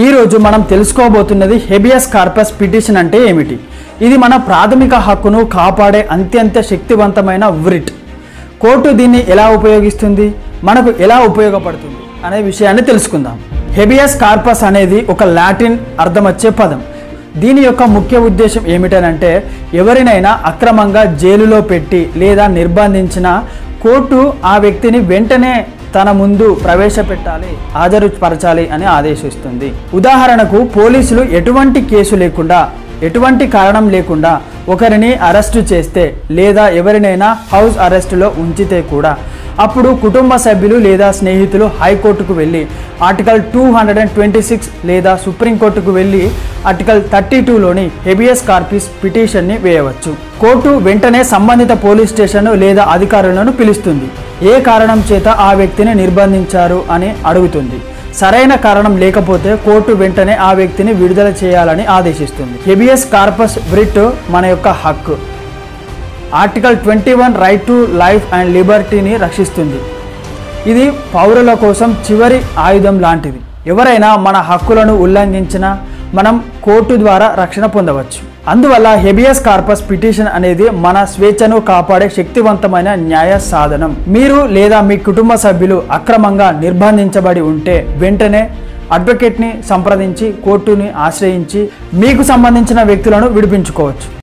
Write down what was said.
ఈ రోజు మనం తెలుసుకోబోతున్నది హెబియస్ కార్పస్ పిటిషన్ అంటే ఏమిటి. ఇది మన ప్రాథమిక హక్కును కాపాడే అత్యంత శక్తివంతమైన వ్రిట్. కోర్టు దీన్ని ఎలా ఉపయోగిస్తుంది, మనకు ఎలా ఉపయోగపడుతుంది అనే విషయాన్ని తెలుసుకుందాం. హెబియస్ కార్పస్ అనేది ఒక లాటిన్ అర్థమొచ్చే పదం. దీని యొక్క ముఖ్య ఉద్దేశం ఏమిటనంటే ఎవరినైనా అక్రమంగా జైలులో పెట్టి లేదా నిర్బంధించిన కోర్టు ఆ వ్యక్తిని వెంటనే తన ముందు ప్రవేశపెట్టాలి, హాజరుపరచాలి అని ఆదేశిస్తుంది. ఉదాహరణకు పోలీసులు ఎటువంటి కేసు లేకుండా, ఎటువంటి కారణం లేకుండా ఒకరిని అరెస్టు చేస్తే లేదా ఎవరినైనా హౌస్ అరెస్టులో ఉంచితే కూడా అప్పుడు కుటుంబ సభ్యులు లేదా స్నేహితులు హైకోర్టుకు వెళ్ళి ఆర్టికల్ 226 లేదా సుప్రీంకోర్టుకు వెళ్ళి ఆర్టికల్ 32లోని హెబియస్ కార్పస్ పిటిషన్ని వేయవచ్చు. కోర్టు వెంటనే సంబంధిత పోలీస్ స్టేషన్ లేదా అధికారులను పిలుస్తుంది. ఏ కారణం చేత ఆ వ్యక్తిని నిర్బంధించారు అని అడుగుతుంది. సరైన కారణం లేకపోతే కోర్టు వెంటనే ఆ వ్యక్తిని విడుదల చేయాలని ఆదేశిస్తుంది. హెబియస్ కార్పస్ వ్రిట్ మన యొక్క హక్కు. Article 21 right to life and లిబర్టీని రక్షిస్తుంది. ఇది పౌరుల కోసం చివరి ఆయుధం లాంటిది. ఎవరైనా మన హక్కులను ఉల్లంఘించినా మనం కోర్టు ద్వారా రక్షణ పొందవచ్చు. అందువల్ల హెబియస్ కార్పస్ పిటిషన్ అనేది మన స్వేచ్ఛను కాపాడే శక్తివంతమైన న్యాయ సాధనం. మీరు లేదా మీ కుటుంబ సభ్యులు అక్రమంగా నిర్బంధించబడి ఉంటే వెంటనే అడ్వకేట్ని సంప్రదించి కోర్టుని ఆశ్రయించి మీకు సంబంధించిన వ్యక్తులను విడిపించుకోవచ్చు.